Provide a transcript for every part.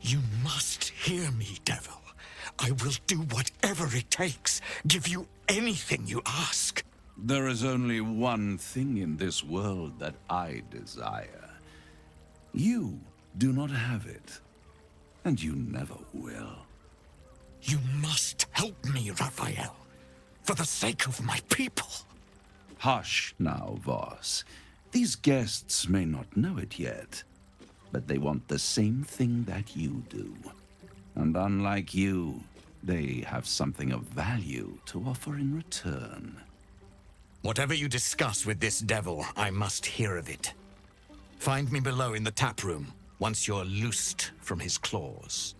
You must hear me, devil. I will do whatever it takes. Give you anything you ask. There is only one thing in this world that I desire. You do not have it, and you never will. You must help me, Raphael, for the sake of my people. Hush now, Voss. These guests may not know it yet, but they want the same thing that you do. And unlike you, they have something of value to offer in return. Whatever you discuss with this devil, I must hear of it. Find me below in the tap room, once you're loosed from his claws.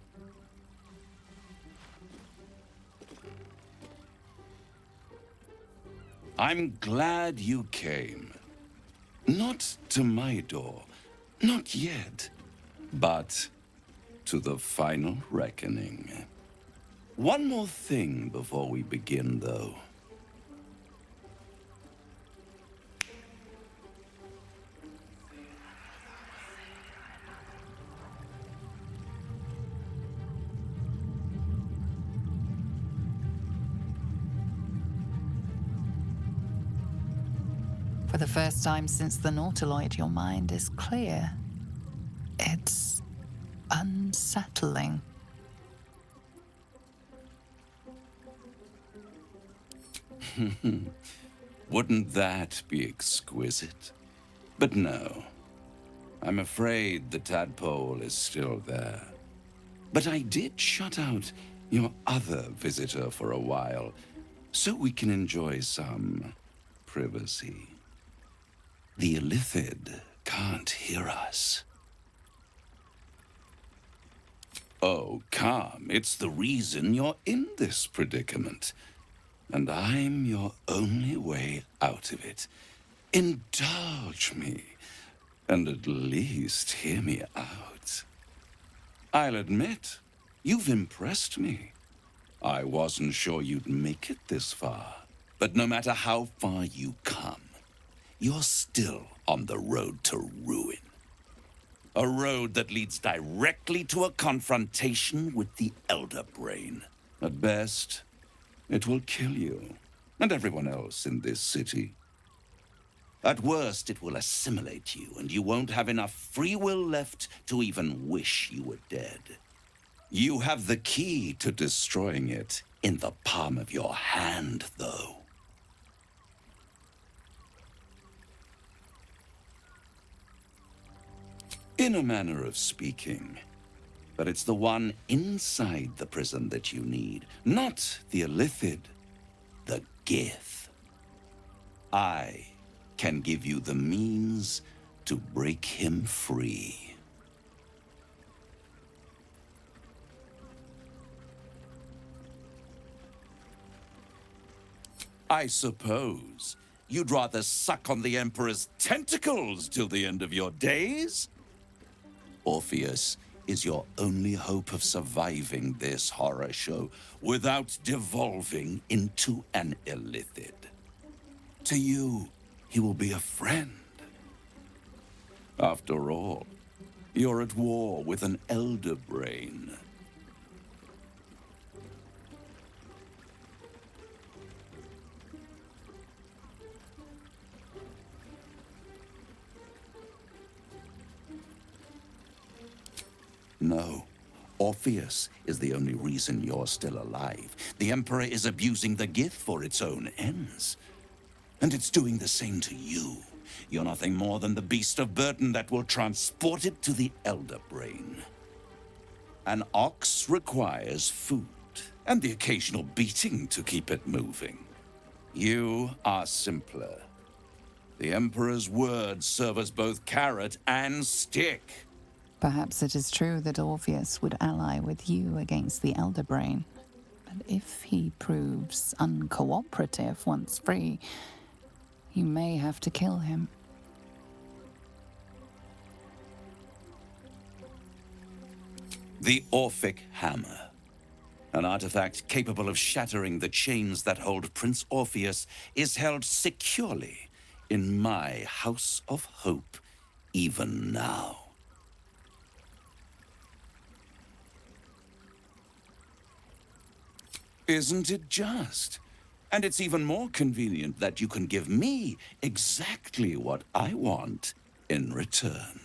I'm glad you came. Not to my door, not yet, but to the final reckoning. One more thing before we begin, though. For the first time since the Nautiloid, your mind is clear. It's unsettling. Wouldn't that be exquisite? But no. I'm afraid the tadpole is still there. But I did shut out your other visitor for a while, so we can enjoy some privacy. The illithid can't hear us. Oh, come. It's the reason you're in this predicament. And I'm your only way out of it. Indulge me, and at least hear me out. I'll admit, you've impressed me. I wasn't sure you'd make it this far. But no matter how far you come, you're still on the road to ruin. A road that leads directly to a confrontation with the Elder Brain. At best, it will kill you, and everyone else in this city. At worst, it will assimilate you, and you won't have enough free will left to even wish you were dead. You have the key to destroying it in the palm of your hand, though. In a manner of speaking. But it's the one inside the prison that you need, not the illithid, the gith. I can give you the means to break him free. I suppose you'd rather suck on the Emperor's tentacles till the end of your days? Orpheus is your only hope of surviving this horror show without devolving into an illithid. To you, he will be a friend. After all, you're at war with an Elder Brain. No. Orpheus is the only reason you're still alive. The Emperor is abusing the Gith for its own ends. And it's doing the same to you. You're nothing more than the beast of burden that will transport it to the Elder Brain. An ox requires food, and the occasional beating to keep it moving. You are simpler. The Emperor's words serve as both carrot and stick. Perhaps it is true that Orpheus would ally with you against the Elder Brain. But if he proves uncooperative once free, you may have to kill him. The Orphic Hammer. An artifact capable of shattering the chains that hold Prince Orpheus is held securely in my House of Hope even now. Isn't it just? And it's even more convenient that you can give me exactly what I want in return.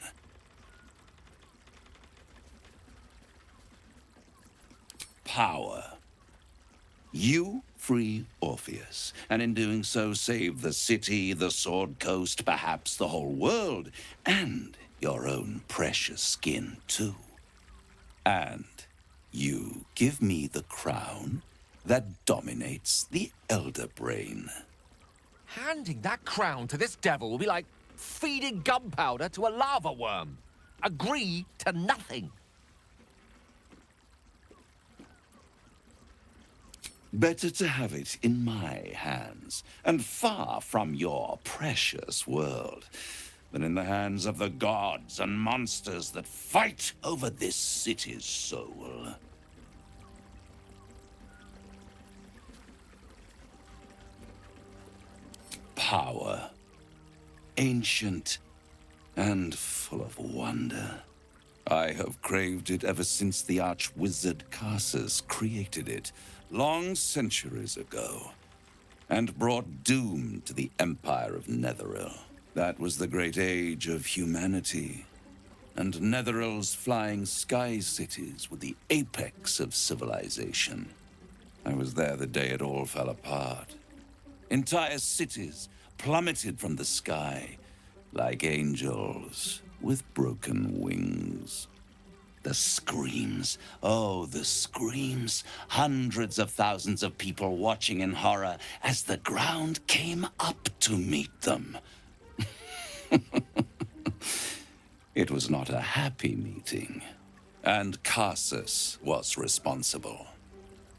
Power. You free Orpheus, and in doing so save the city, the Sword Coast, perhaps the whole world, and your own precious skin too. And you give me the crown that dominates the Elder Brain. Handing that crown to this devil will be like feeding gunpowder to a lava worm. Agree to nothing. Better to have it in my hands, and far from your precious world, than in the hands of the gods and monsters that fight over this city's soul. Power. Ancient and full of wonder. I have craved it ever since the arch-wizard Karsus created it, long centuries ago, and brought doom to the Empire of Netheril. That was the great age of humanity, and Netheril's flying sky cities were the apex of civilization. I was there the day it all fell apart. Entire cities plummeted from the sky like angels with broken wings. The screams, oh, the screams. Hundreds of thousands of people watching in horror as the ground came up to meet them. It was not a happy meeting, and Karsus was responsible.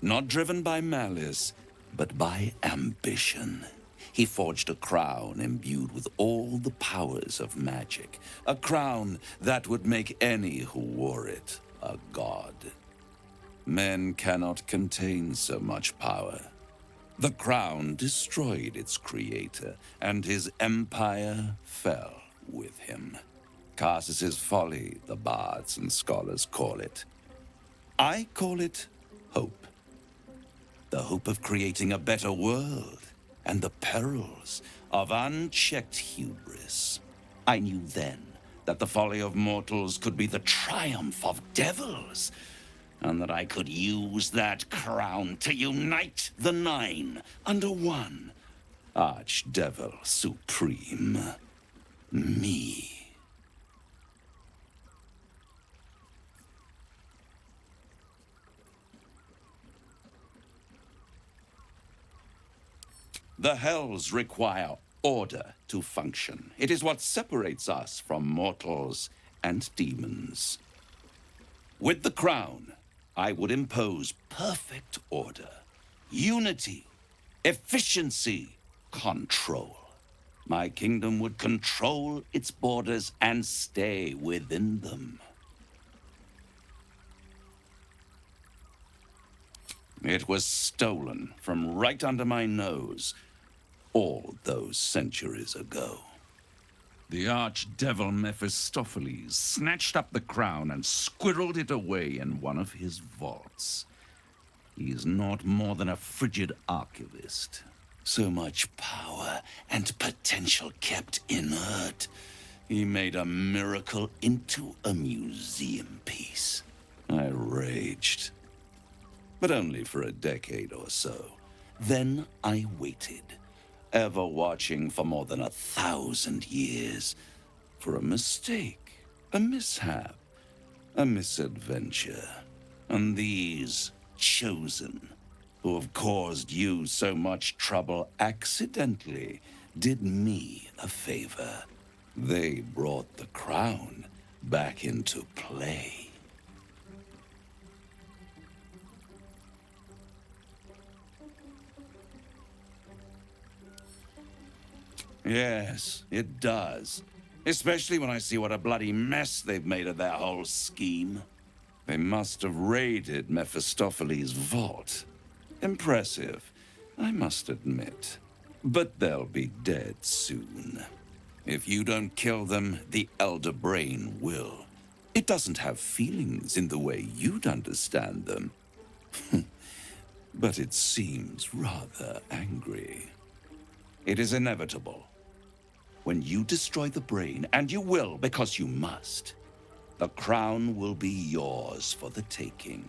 Not driven by malice, but by ambition. He forged a crown imbued with all the powers of magic. A crown that would make any who wore it a god. Men cannot contain so much power. The crown destroyed its creator, and his empire fell with him. Karsus's folly, the bards and scholars call it. I call it hope. The hope of creating a better world, and the perils of unchecked hubris. I knew then that the folly of mortals could be the triumph of devils, and that I could use that crown to unite the Nine under one Archdevil Supreme. Me. The hells require order to function. It is what separates us from mortals and demons. With the crown, I would impose perfect order, unity, efficiency, control. My kingdom would control its borders and stay within them. It was stolen from right under my nose all those centuries ago. The archdevil Mephistopheles snatched up the crown and squirreled it away in one of his vaults. He is not more than a frigid archivist. So much power and potential kept inert. He made a miracle into a museum piece. I raged. But only for a decade or so. Then I waited, ever watching for more than 1,000 years, for a mistake, a mishap, a misadventure. And these chosen, who have caused you so much trouble accidentally, did me a favor. They brought the crown back into play. Yes, it does. Especially when I see what a bloody mess they've made of their whole scheme. They must have raided Mephistopheles' vault. Impressive, I must admit. But they'll be dead soon. If you don't kill them, the Elder Brain will. It doesn't have feelings in the way you'd understand them. but it seems rather angry. It is inevitable. When you destroy the brain, and you will because you must, the crown will be yours for the taking.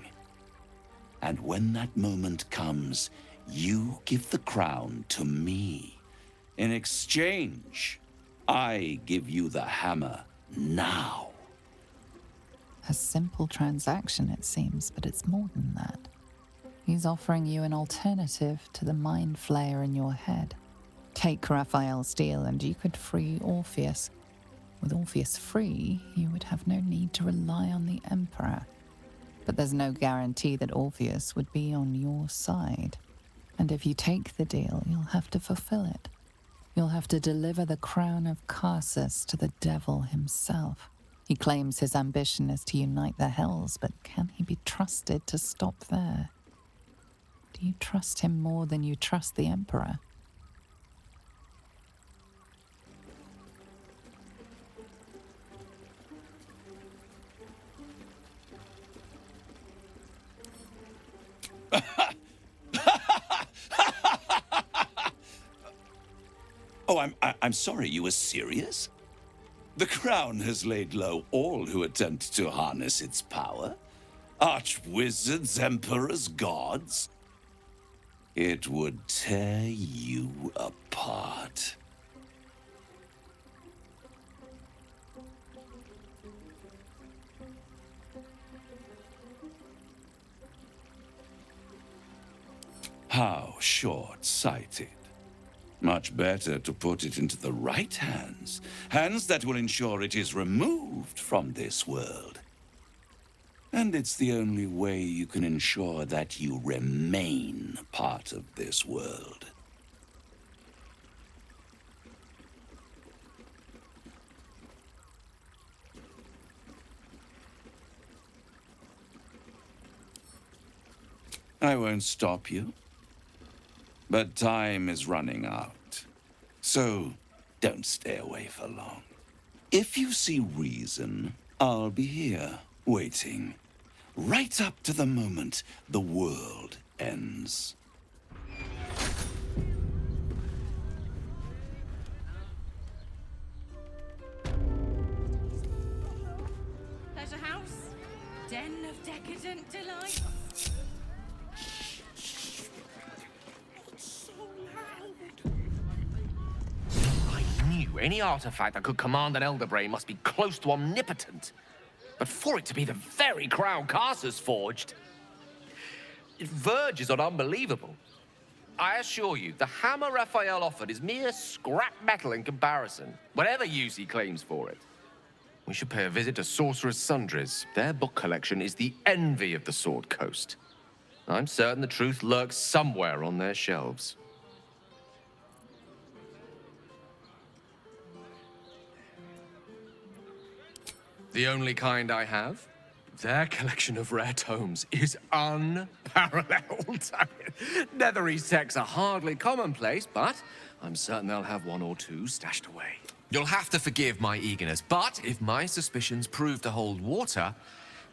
And when that moment comes, you give the crown to me. In exchange, I give you the hammer now. A simple transaction, it seems, but it's more than that. He's offering you an alternative to the mind flayer in your head. Take Raphael's deal and you could free Orpheus. With Orpheus free, you would have no need to rely on the Emperor. But there's no guarantee that Orpheus would be on your side. And if you take the deal, you'll have to fulfill it. You'll have to deliver the crown of Carsus to the devil himself. He claims his ambition is to unite the hells, but can he be trusted to stop there? Do you trust him more than you trust the Emperor? Oh, I'm sorry, you were serious? The crown has laid low all who attempt to harness its power. Archwizards, emperors, gods. It would tear you apart. How short-sighted. Much better to put it into the right hands. Hands that will ensure it is removed from this world. And it's the only way you can ensure that you remain part of this world. I won't stop you. But time is running out. So, don't stay away for long. If you see reason, I'll be here, waiting. Right up to the moment the world ends. Pleasure house, den of decadent delight. Any artifact that could command an elder brain must be close to omnipotent. But for it to be the very crown Carsus forged, it verges on unbelievable. I assure you, the hammer Raphael offered is mere scrap metal in comparison, whatever use he claims for it. We should pay a visit to Sorcerer's Sundries. Their book collection is the envy of the Sword Coast. I'm certain the truth lurks somewhere on their shelves. The only kind I have. Their collection of rare tomes is unparalleled. Netherese texts are hardly commonplace, but I'm certain they'll have one or two stashed away. You'll have to forgive my eagerness, but if my suspicions prove to hold water,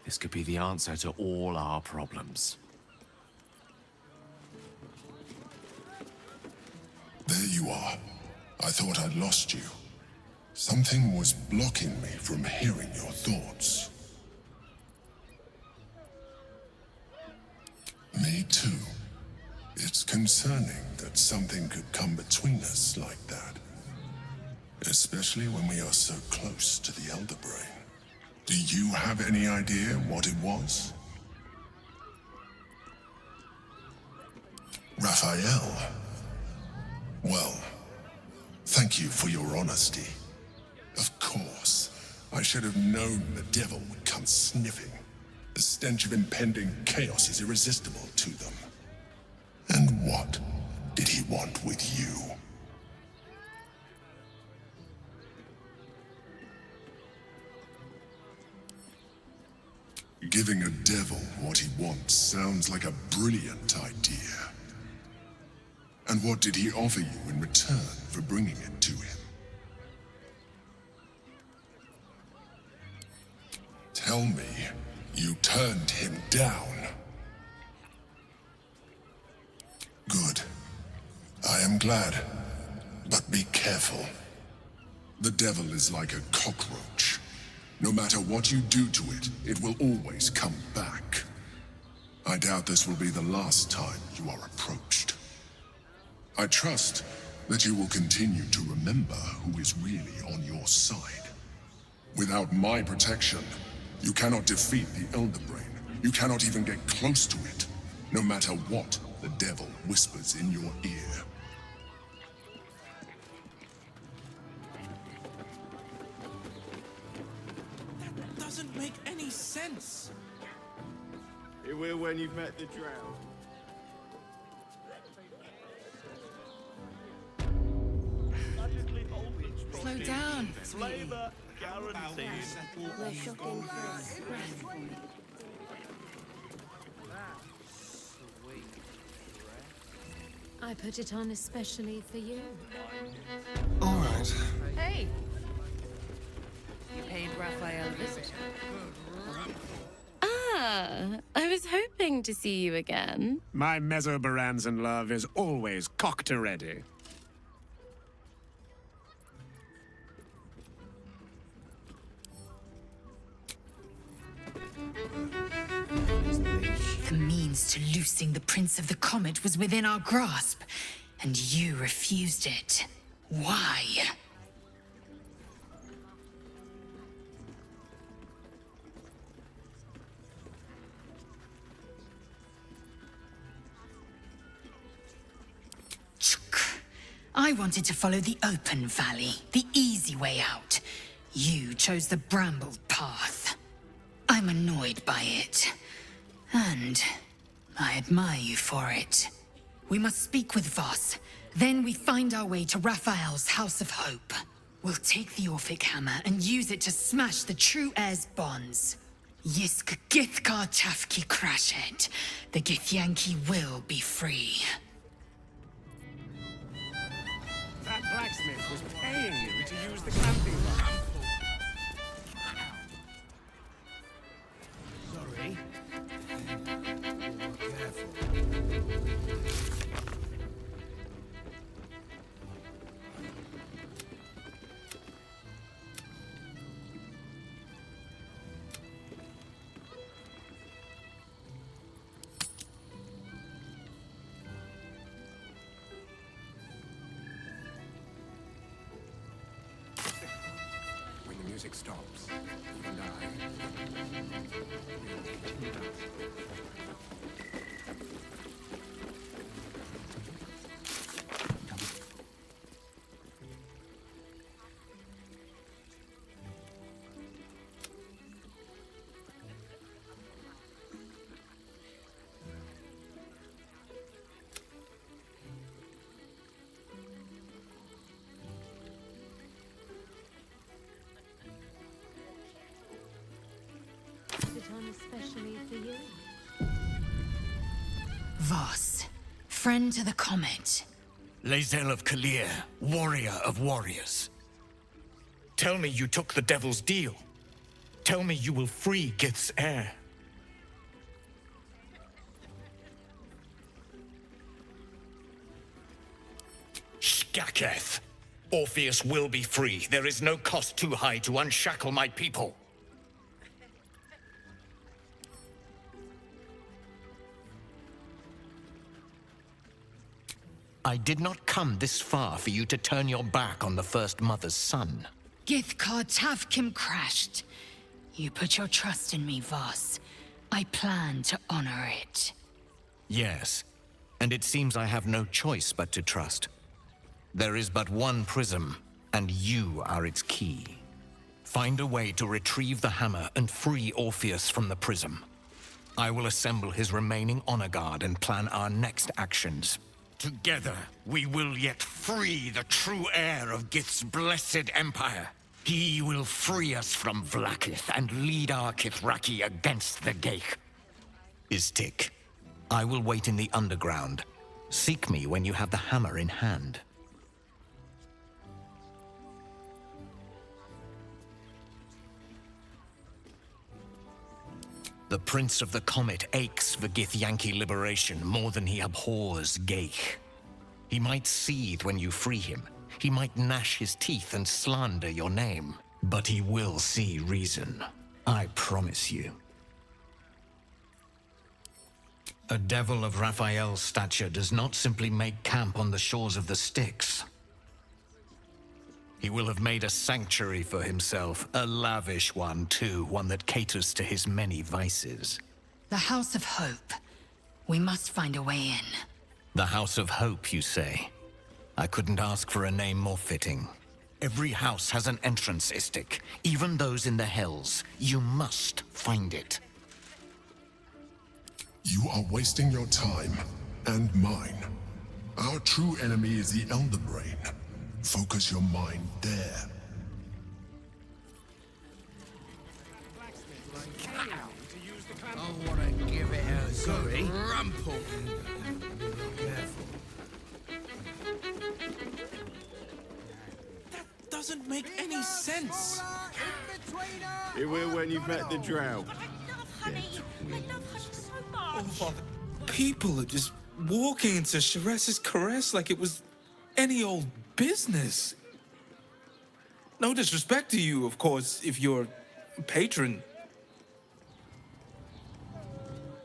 this could be the answer to all our problems. There you are. I thought I'd lost you. Something was blocking me from hearing your thoughts. Me too. It's concerning that something could come between us like that. Especially when we are so close to the Elder Brain. Do you have any idea what it was? Raphael? Well, thank you for your honesty. Of course. I should have known the devil would come sniffing. The stench of impending chaos is irresistible to them. And what did he want with you? Giving a devil what he wants sounds like a brilliant idea. And what did he offer you in return for bringing it to him? Tell me, you turned him down. I am glad. But be careful. The devil is like a cockroach. No matter what you do to it, it will always come back. I doubt this will be the last time you are approached. I trust that you will continue to remember who is really on your side. Without my protection, you cannot defeat the Elder Brain. You cannot even get close to it, no matter what the devil whispers in your ear. That doesn't make any sense. It will when you've met the drow. Slow down. Flavor guaranteed. We're shopping for a spread. I put it on especially for you. All right. Hey! You paid Raphael a visit. Ah, I was hoping to see you again. My Mesobaranzan love is always cocked-a-ready. The means to loosing the Prince of the Comet was within our grasp, and you refused it. Why? I wanted to follow the open valley, the easy way out. You chose the brambled path. I'm annoyed by it. And I admire you for it. We must speak with Voss. Then we find our way to Raphael's House of Hope. We'll take the Orphic Hammer and use it to smash the true heir's bonds. Yisk Githkar Tafki Crashet. The Githyanki will be free. That blacksmith was paying you to use the clamping rod. Sorry. When the music stops, you and I... Put it on especially for you. Voss, friend to the Comet. Lae'zel of Kalir, warrior of warriors. Tell me you took the devil's deal. Tell me you will free Gith's heir. Skaketh. Orpheus will be free. There is no cost too high to unshackle my people. I did not come this far for you to turn your back on the First Mother's son. Githkar Tavkim crashed. You put your trust in me, Voss. I plan to honor it. Yes, and it seems I have no choice but to trust. There is but one prism, and you are its key. Find a way to retrieve the hammer and free Orpheus from the prism. I will assemble his remaining honor guard and plan our next actions. Together, we will yet free the true heir of Gith's blessed empire. He will free us from Vlaakith and lead our Kithraki against the Geich. Istik, I will wait in the underground. Seek me when you have the hammer in hand. The Prince of the Comet aches for Githyanki liberation more than he abhors Geich. He might seethe when you free him. He might gnash his teeth and slander your name. But he will see reason. I promise you. A devil of Raphael's stature does not simply make camp on the shores of the Styx. He will have made a sanctuary for himself, a lavish one too, one that caters to his many vices. The House of Hope. We must find a way in. The House of Hope, you say? I couldn't ask for a name more fitting. Every house has an entrance, Istik, even those in the Hells. You must find it. You are wasting your time, and mine. Our true enemy is the Elder Brain. Focus your mind there. I want to give it a good rumple. Careful. That doesn't make any sense. Here we're when you've met the drow. People are just walking into Sheres's caress like it was any old business. No disrespect to you, of course, if you're a patron.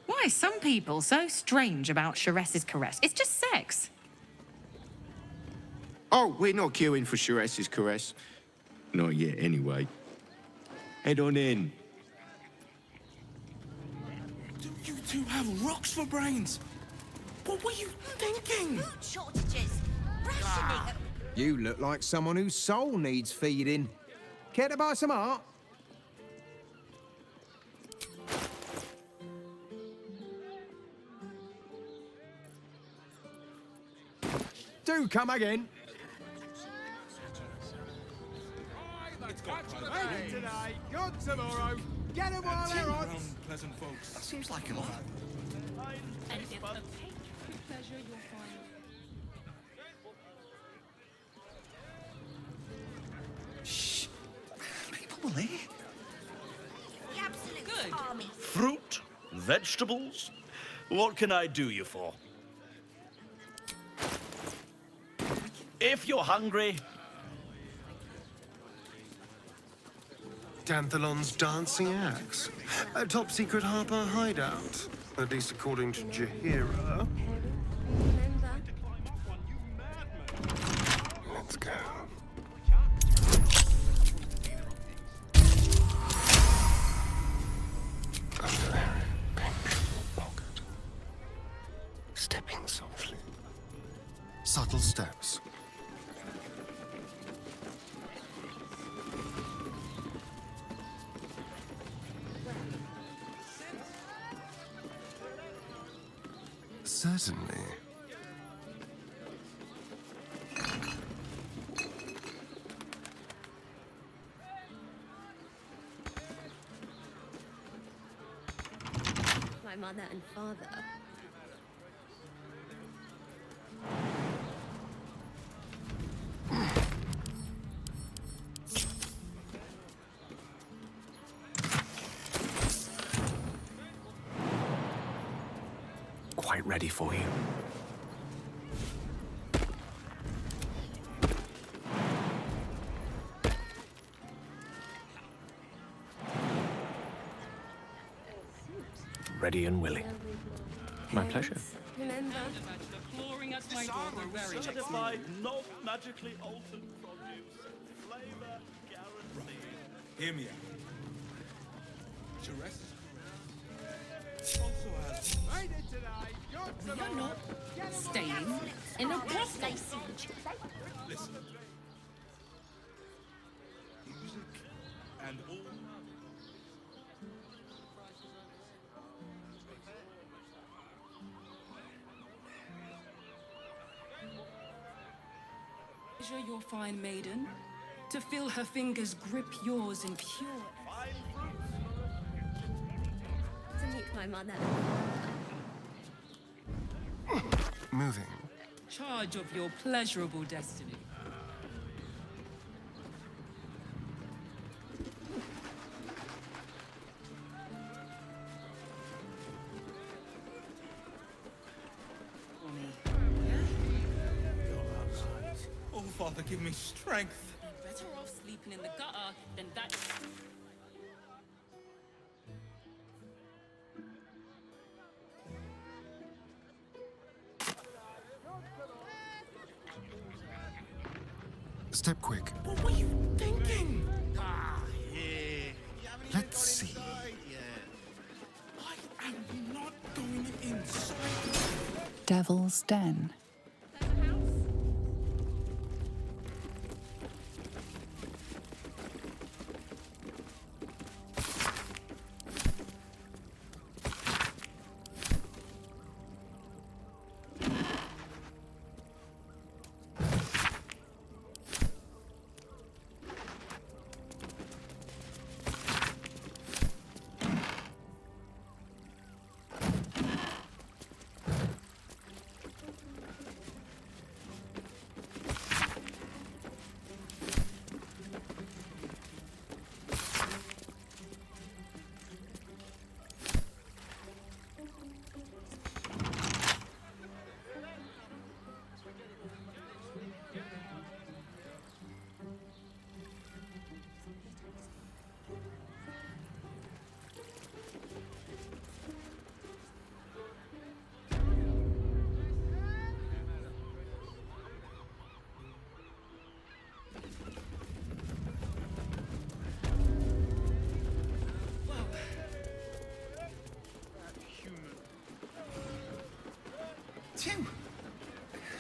Why are some people so strange about Sheres's caress? It's just sex. Oh, we're not queuing for Sheres's caress. Not yet, anyway. Head on in. Do you two have rocks for brains? What were you thinking? Food shortages. Rationing. You look like someone whose soul needs feeding. Care to buy some art? Do come again. Hey today, good tomorrow. Get them while they're on. Pleasant folks. That seems like a lot. Shh. People will hear. The absolute army. Fruit? Vegetables? What can I do you for? If you're hungry... Danthalon's dancing axe. A top-secret Harper hideout. At least according to Jahira. Let's go. Under there, pink pocket. Stepping softly. Subtle steps. Certainly. My mother and father. Quite ready for you. Ready and willing. My pleasure. Remember? Certified, not magically altered produce. Flavor guaranteed. Hear me out. Sheres You're not staying in a brothel. Listen. Music and all. Measure your fine maiden, to feel her fingers grip yours in pure. To meet my mother. Moving. Charge of your pleasurable destiny. Father, give me strength. You're better off sleeping in the gutter than that. Step quick. What were you thinking? Let's see. I am not going inside. Devil's Den.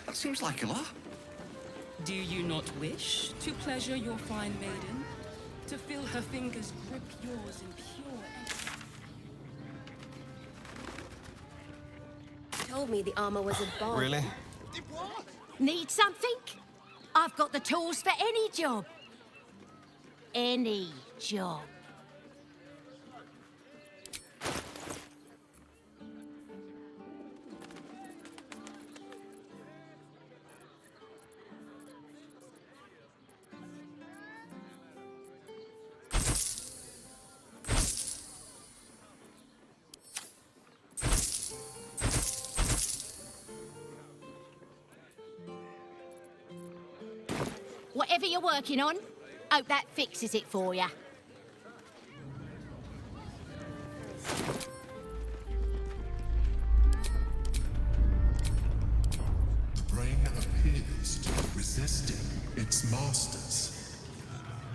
That seems like a lot. Do you not wish to pleasure your fine maiden? To feel her fingers grip yours in pure Told me the armor was a bomb. Really? Need something? I've got the tools for any job. Any job. Whatever you're working on, hope that fixes it for you. The brain appears to be resisting its masters.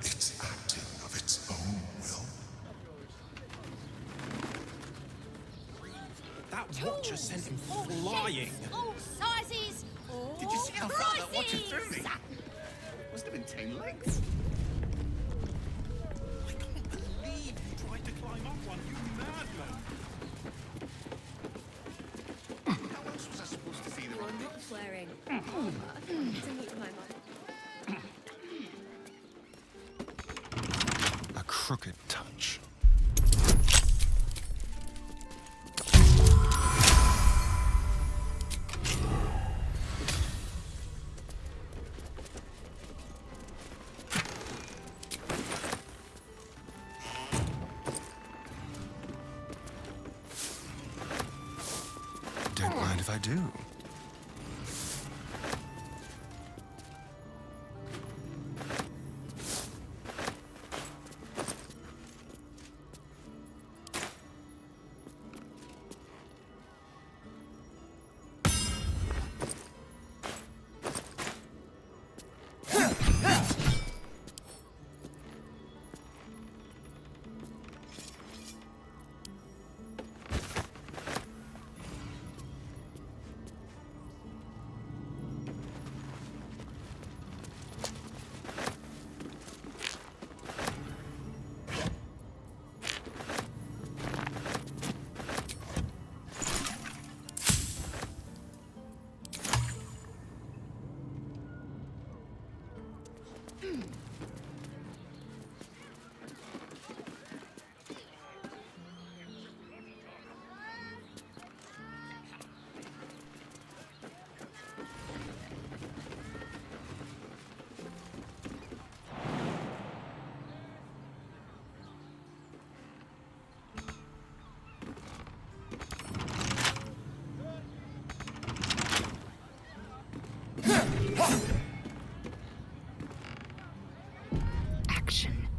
It's acting of its own will. That watcher sent him flying. All sizes, all Did you see how far that watcher threw me? prices. Must have been 10 legs. I can't believe you tried to climb up one, you madman. How else was I supposed to see the You're not swearing. To meet my mother. A crooked touch. Don't mind if I do.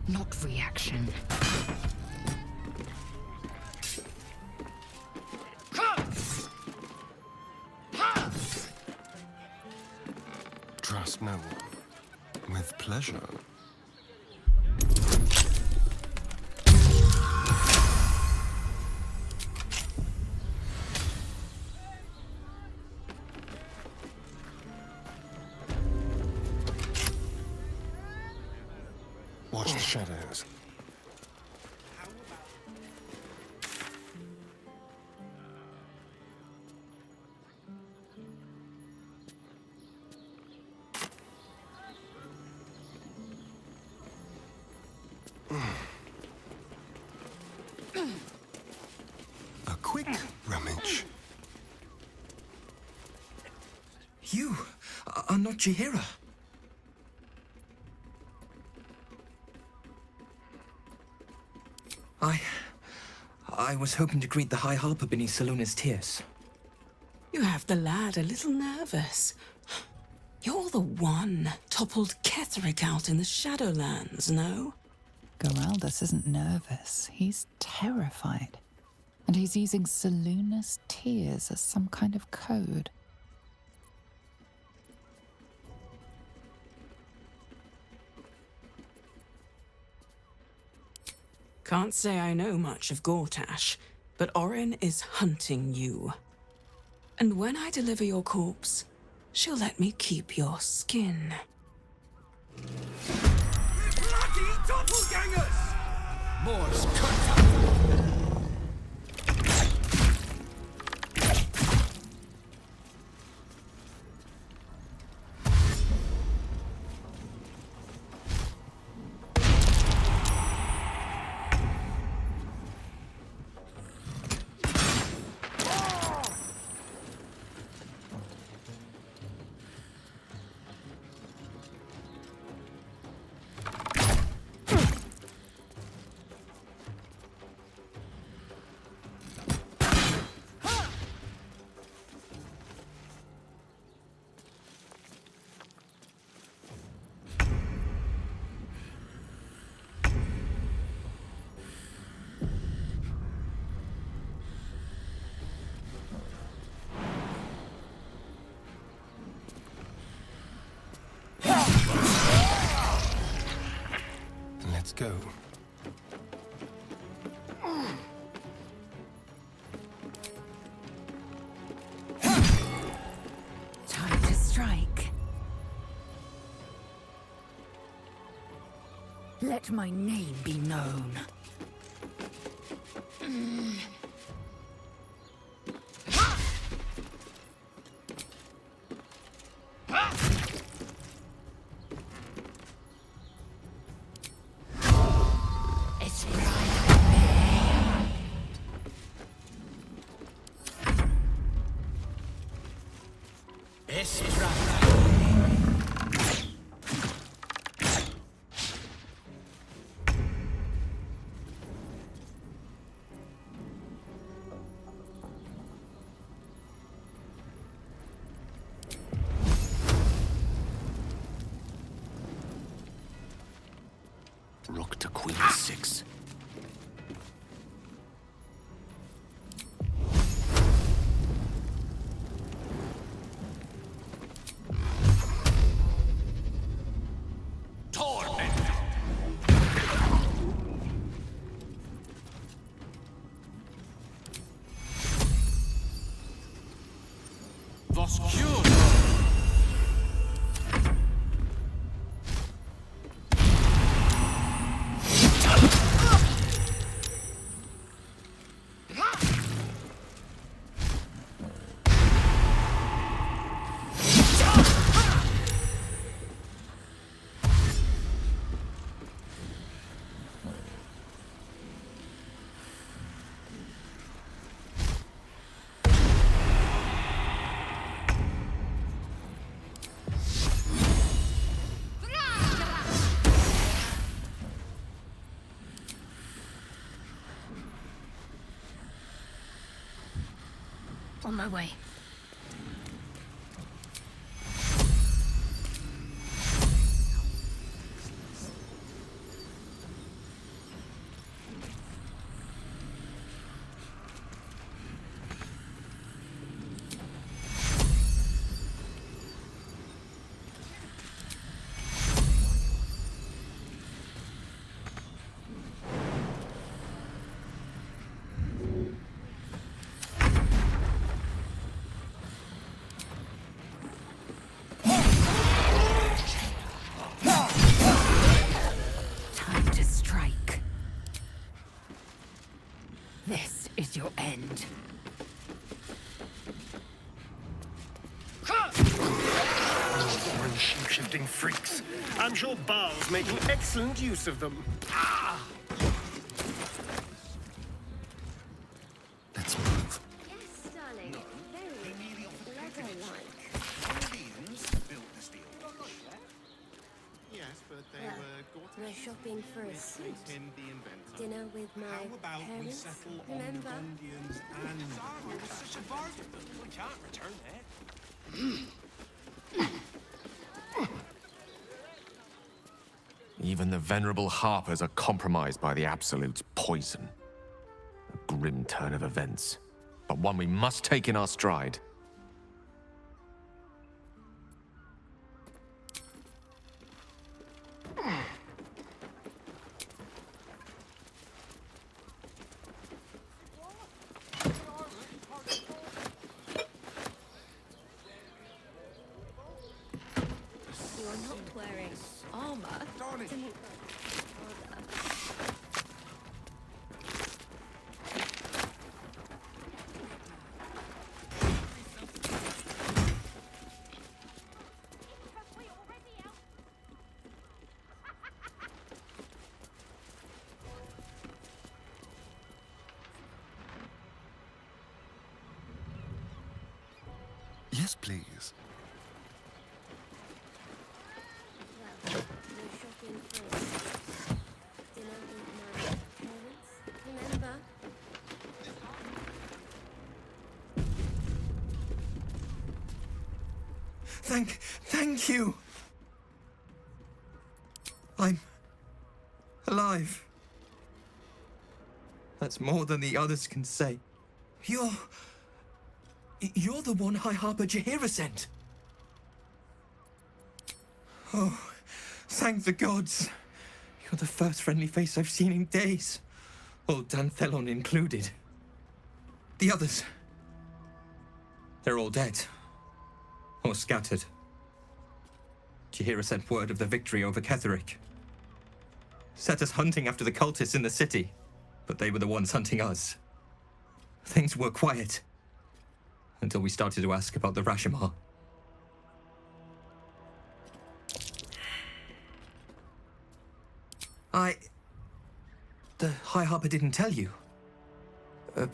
not reaction. Trust no one. With pleasure. Watch the shadows. A quick rummage. You are not Jahira. I was hoping to greet the High Harper beneath Salona's tears. You have the lad a little nervous. You're the one toppled Ketheric out in the Shadowlands, no? Geraldus isn't nervous. He's terrified. And he's using Salona's tears as some kind of code. Can't say I know much of Gortash, but Orin is hunting you. And when I deliver your corpse, she'll let me keep your skin. Bloody doppelgangers! Morse cut. Let's go. Time to strike. Let my name be known. Rook to queen 6. Voss cured. On my way. shape-shifting freaks. I'm sure Bhaal's making excellent use of them. Let's move. Yes, darling. Very Lego-like. Yes, but they Well, were we're shopping for a suit. him the inventor. Dinner with my parents. Remember? It was such a bargain. We can't return it. Even the venerable harpers are compromised by the Absolute's poison. A grim turn of events, but one we must take in our stride. You're not wearing armor. Didn't bother. Yes, please. Well, we're shopping for a suit. Dinner with my parents. Remember? Thank you! I'm alive. That's more than the others can say. You're the one High Harper Jaheira sent. Oh, thank the gods. You're the first friendly face I've seen in days. Old Danthelon included. The others, they're all dead. Or scattered. Jaheira sent word of the victory over Ketheric. Set us hunting after the cultists in the city, but they were the ones hunting us. Things were quiet. Until we started to ask about the Rashomar. The High Harper didn't tell you.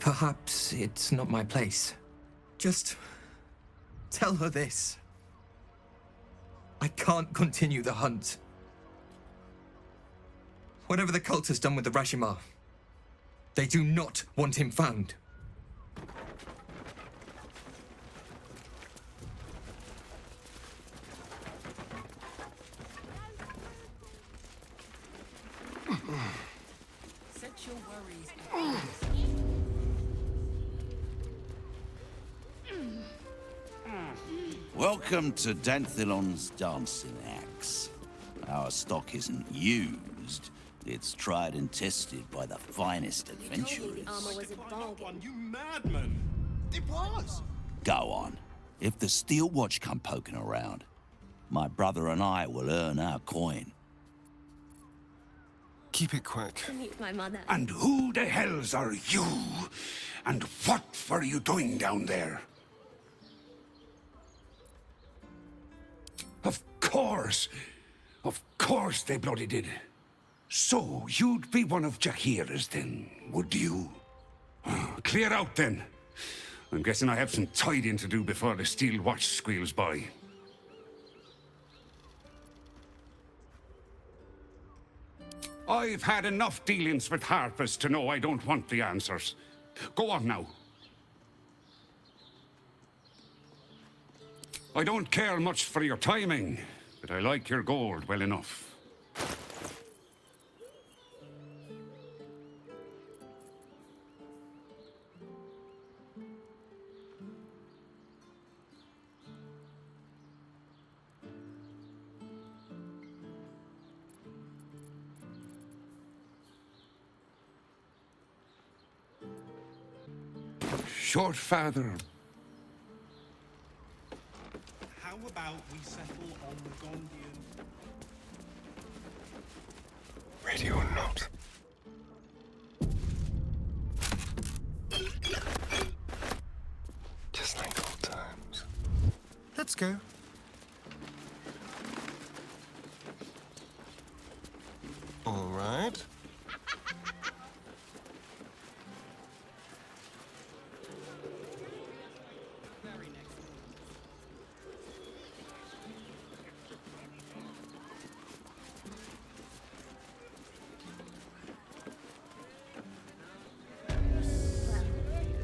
Perhaps it's not my place. Just tell her this. I can't continue the hunt. Whatever the cult has done with the Rashomar, they do not want him found. Set your worries. Welcome to Danthelon's dancing axe. Our stock isn't used. It's tried and tested by the finest adventurers. Armor was a bargain. You madman! It was! Go on. If the Steel Watch come poking around, my brother and I will earn our coin. Keep it quick. To meet my mother. And who the hells are you? And what were you doing down there? Of course they bloody did. So you'd be one of Jaheira's then, would you? Clear out then. I'm guessing I have some tidying to do before the Steel Watch squeals by. I've had enough dealings with Harpers to know I don't want the answers. Go on now. I don't care much for your timing, but I like your gold well enough. Short father. How about we settle on the Gondian? Ready or not. Just like old times. Let's go. All right.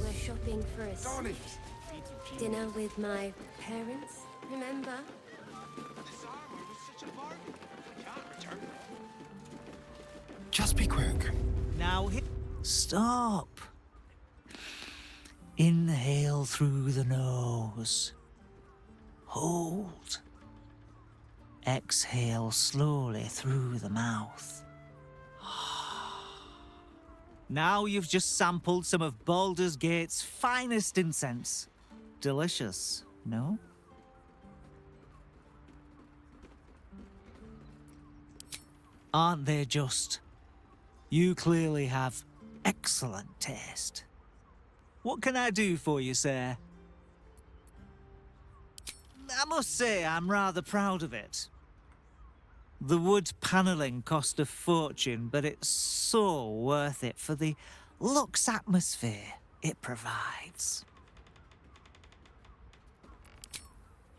We're shopping for a dinner with my parents, remember? Just be quick. Now stop. Inhale through the nose. Hold. Exhale slowly through the mouth. Now you've just sampled some of Baldur's Gate's finest incense. Delicious, no? Aren't they just? You clearly have excellent taste. What can I do for you, sir? I must say I'm rather proud of it. The wood panelling cost a fortune, but it's so worth it for the luxe atmosphere it provides.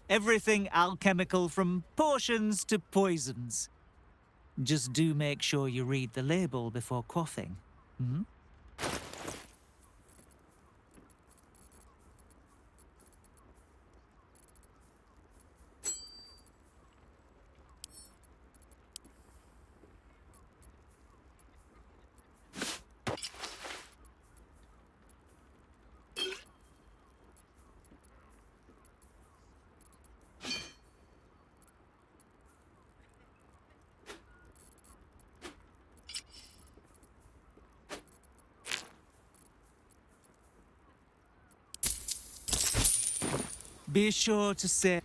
Everything alchemical from potions to poisons. Just do make sure you read the label before quaffing. Hmm? Be sure to say...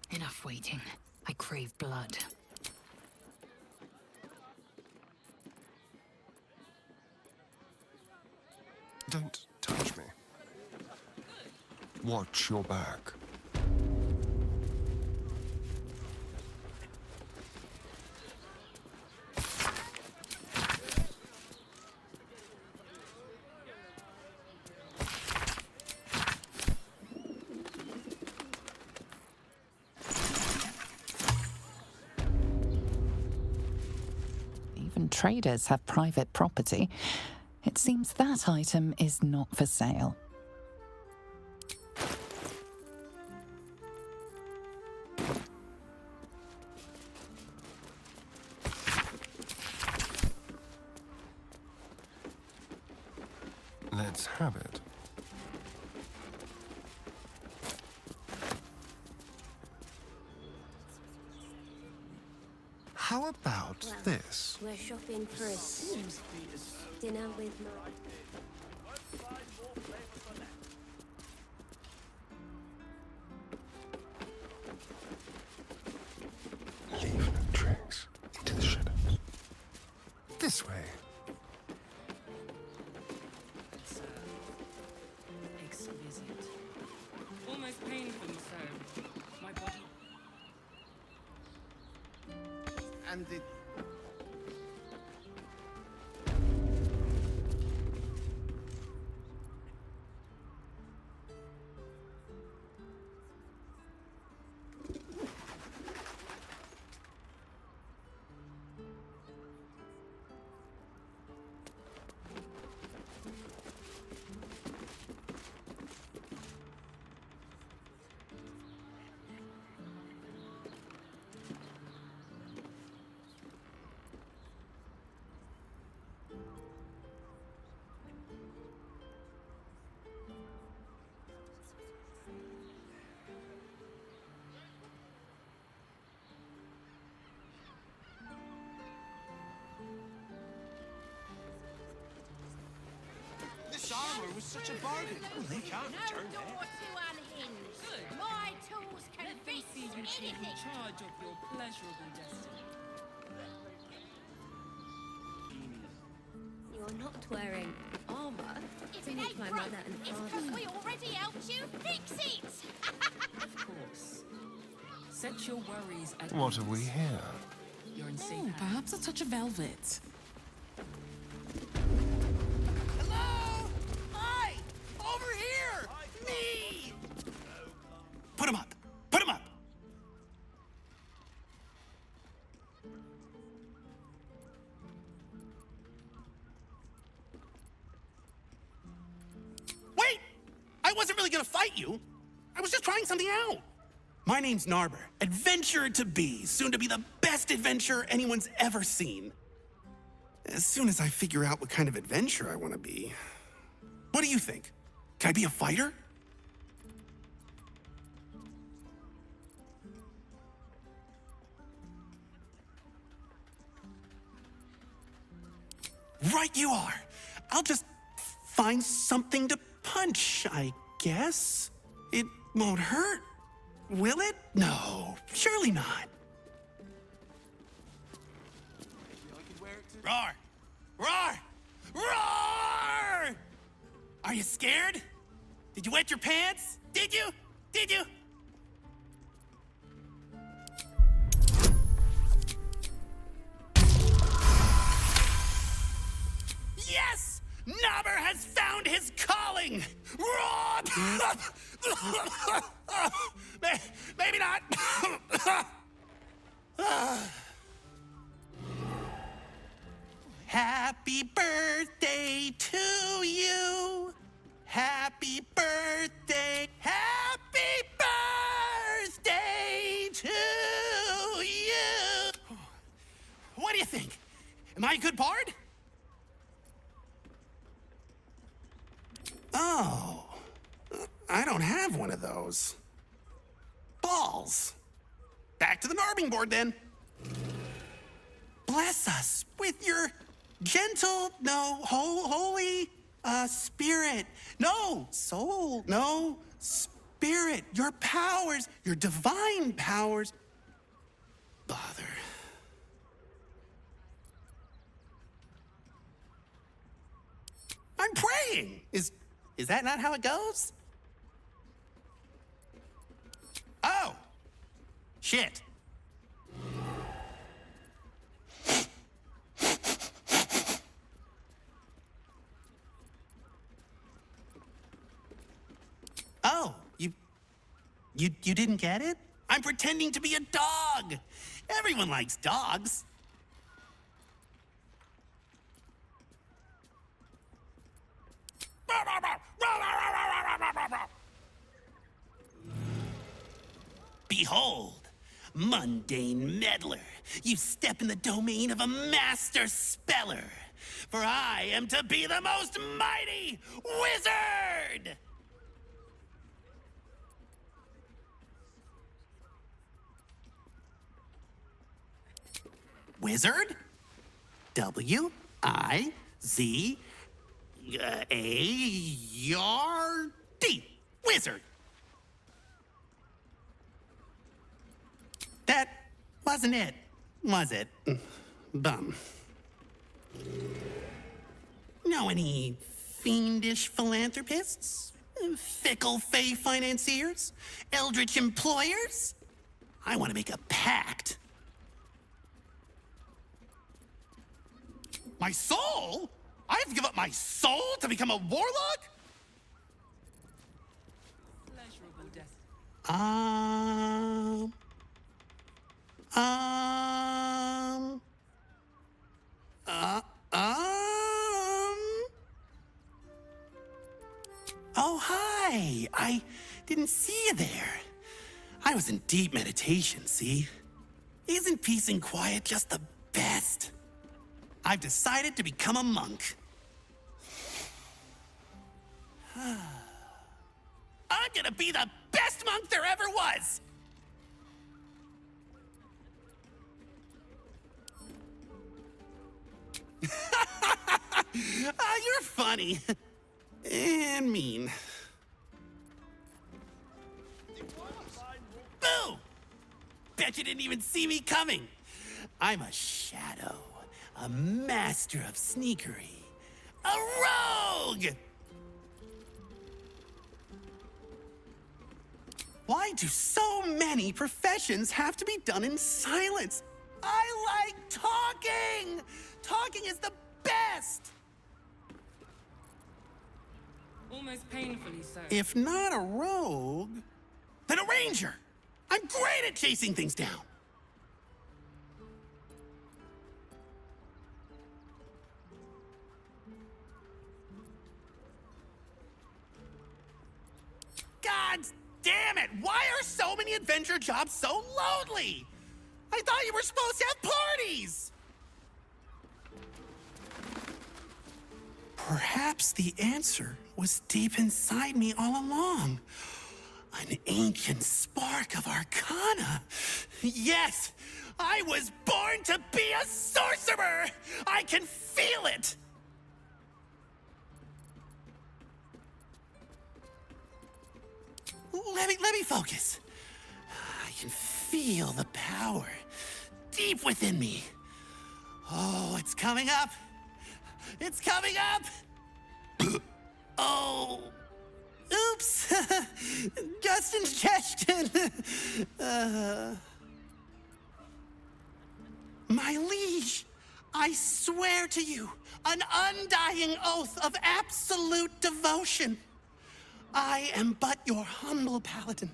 Enough waiting. I crave blood. Don't touch me. Watch your back. Even traders have private property. It seems that item is not for sale. Let's have it. How about this? We're shopping for a dinner with my... Leave no tracks into the shadows. This way. Exquisite. Almost painful, so my body. And it... was such a bargain. They can't No return door that. to unhinge. My tools can fix anything. charge of your pleasurable destiny. You're not wearing armor. If So it you ain't climb broke, like that in it's armor. because we already helped you fix it. Of course. Set your worries at What have we here? You're in safe perhaps a touch of velvet. Hello? Hi! Over here! Me! Put him up! Put him up! Wait! I wasn't really gonna fight you. I was just trying something out. My name's Narber, adventurer to be, soon to be the best adventurer anyone's ever seen. As soon as I figure out what kind of adventurer I want to be. What do you think? Can I be a fighter? Right you are. I'll just find something to punch, I guess. It won't hurt, will it? No, surely not. Roar! Roar! Roar! Are you scared? Did you wet your pants? Did you? Did you? Yes! Nobber has found his calling! Roar! Maybe not. Happy birthday to you. Happy birthday. Happy birthday to you. What do you think? Am I a good bard? Oh, I don't have one of those. Balls. Back to the Narbing board then. Bless us with your gentle, no, holy, spirit. No, soul, no, spirit. Your powers, your divine powers. Bother. I'm praying. Is that not how it goes? Oh. Shit. Oh, you didn't get it? I'm pretending to be a dog. Everyone likes dogs. Behold, mundane meddler, you step in the domain of a master speller, for I am to be the most mighty wizard! Wizard? W-I-Z-A-R-D. Wizard. That wasn't it, was it? Bum. Know any fiendish philanthropists? Fickle fey financiers? Eldritch employers? I want to make a pact. My soul? I have to give up my soul to become a warlock? Pleasurable destiny. Oh, hi. I didn't see you there. I was in deep meditation, see? Isn't peace and quiet just the best? I've decided to become a monk. I'm gonna be the best monk there ever was! You're funny. and mean. Boo! Bet you didn't even see me coming. I'm a shadow, a master of sneakery, a rogue! Why do so many professions have to be done in silence? I like talking! Talking is the best! Almost painfully so. If not a rogue, then a ranger! I'm great at chasing things down! God damn it! Why are so many adventure jobs so lonely? I thought you were supposed to have parties! Perhaps the answer was deep inside me all along. An ancient spark of arcana. Yes! I was born to be a sorcerer! I can feel it! Let me focus. I can feel the power deep within me. Oh, it's coming up. It's coming up. Oh, oops. Just ingestion. My liege, I swear to you an undying oath of absolute devotion. I am but your humble paladin.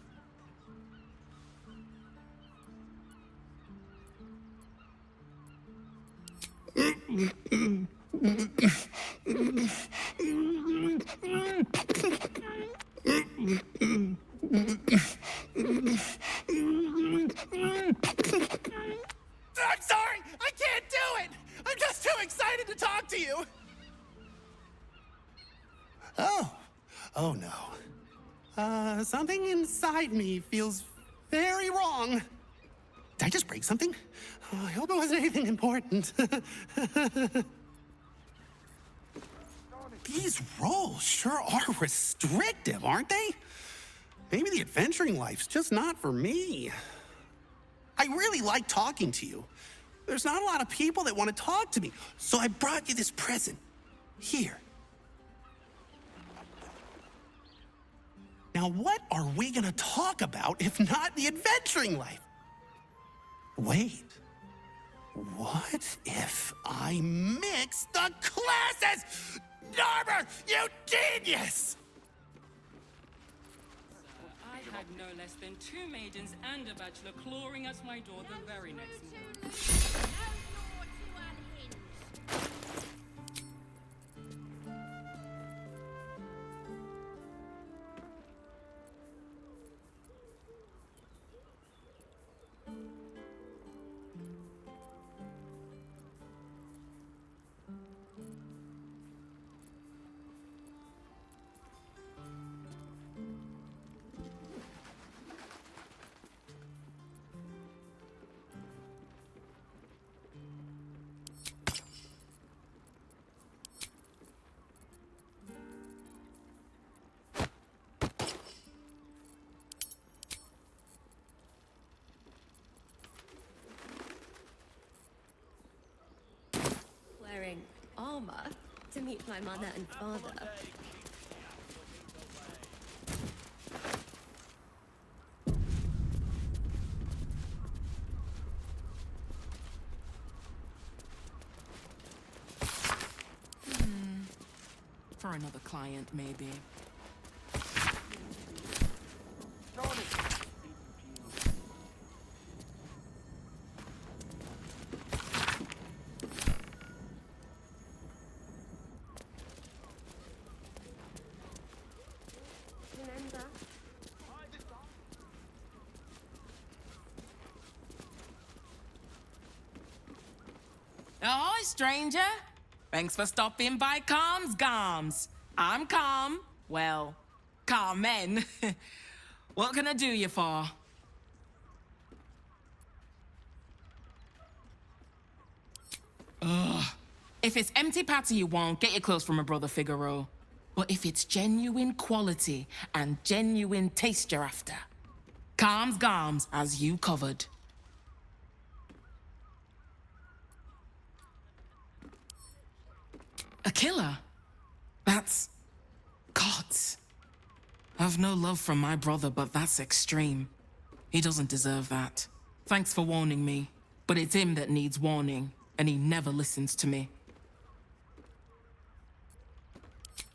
I'm sorry! I can't do it! I'm just too excited to talk to you! Oh no. Something inside me feels very wrong. Did I just break something? Oh, I hope it wasn't anything important. These roles sure are restrictive, aren't they? Maybe the adventuring life's just not for me. I really like talking to you. There's not a lot of people that want to talk to me, so I brought you this present. Here. Now, what are we gonna talk about if not the adventuring life? Wait. What if I mix the classes? Narber, you genius! I had no less than 2 maidens and a bachelor clawing at my door the very next morning. Wearing armor to meet my mother and father. For another client, maybe. Remember? Ahoy, stranger! Thanks for stopping by Calm's Garms. I'm Calm. Well, Carmen. What can I do you for? Ugh. If it's empty patty you want, get your clothes from my brother Figaro. But if it's genuine quality and genuine taste you're after, calms garms as you covered. A killer? That's... gods. I've no love from my brother, but that's extreme. He doesn't deserve that. Thanks for warning me, but it's him that needs warning, and he never listens to me.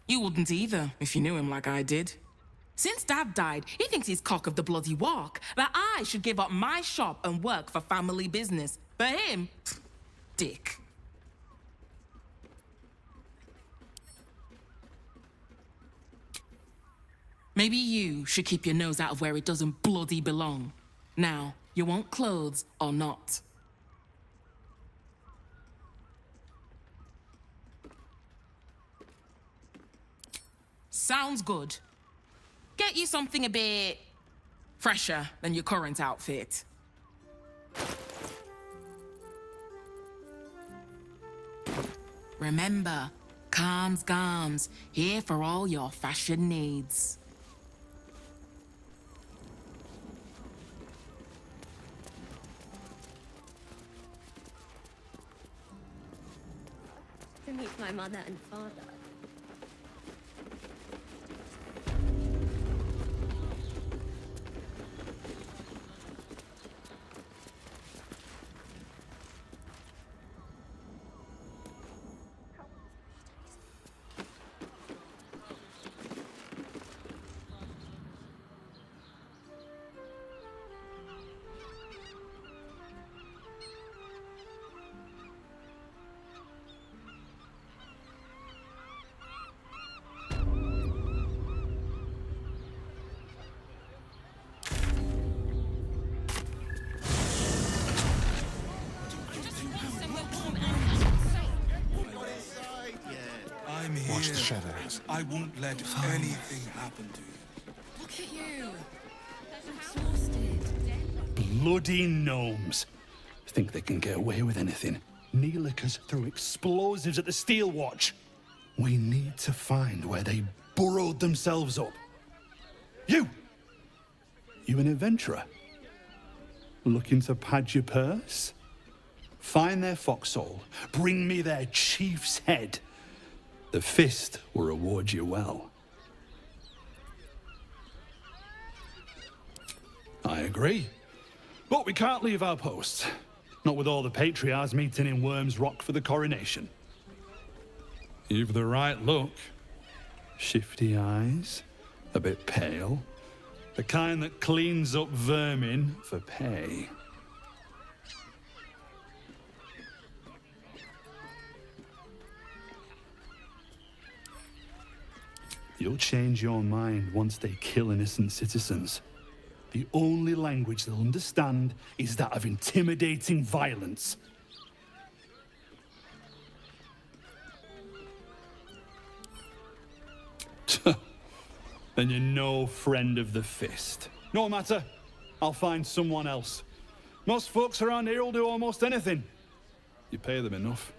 You wouldn't either, if you knew him like I did. Since Dad died, he thinks he's cock of the bloody walk, that I should give up my shop and work for family business. For him, dick. Maybe you should keep your nose out of where it doesn't bloody belong. Now, you want clothes or not? Sounds good. Get you something a bit fresher than your current outfit. Remember, calms garms, here for all your fashion needs. To meet my mother and father. I'm here. Watch the shadows. I won't let anything happen to you. Look at you. Bloody gnomes. Think they can get away with anything. Neelikers threw explosives at the Steel Watch. We need to find where they burrowed themselves up. You an adventurer? Looking to pad your purse? Find their foxhole. Bring me their chief's head. The fist will reward you well. I agree. But we can't leave our posts. Not with all the patriarchs meeting in Worm's Rock for the coronation. You've the right look. Shifty eyes, a bit pale. The kind that cleans up vermin for pay. You'll change your mind once they kill innocent citizens. The only language they'll understand is that of intimidating violence. Then you're no friend of the fist. No matter, I'll find someone else. Most folks around here will do almost anything. You pay them enough.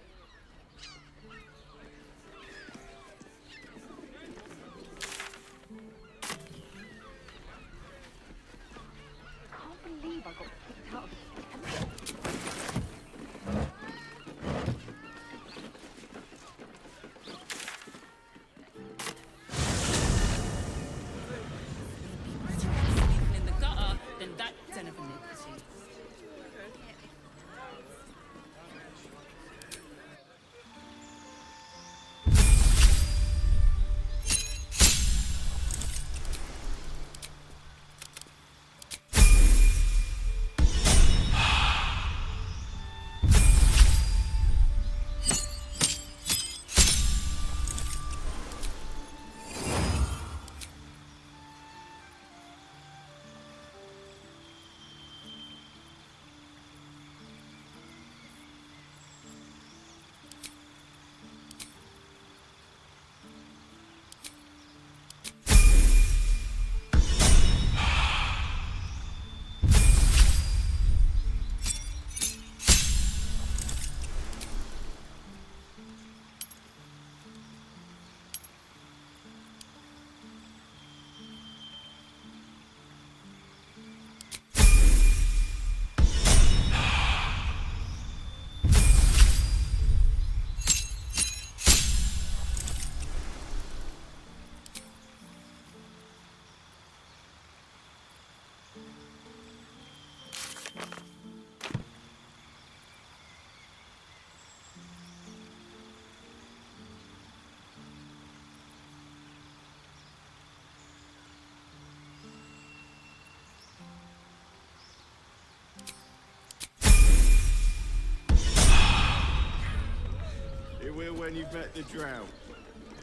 It will when you've met the drow.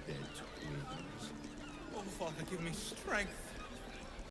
They're twins. Oh, Father, give me strength.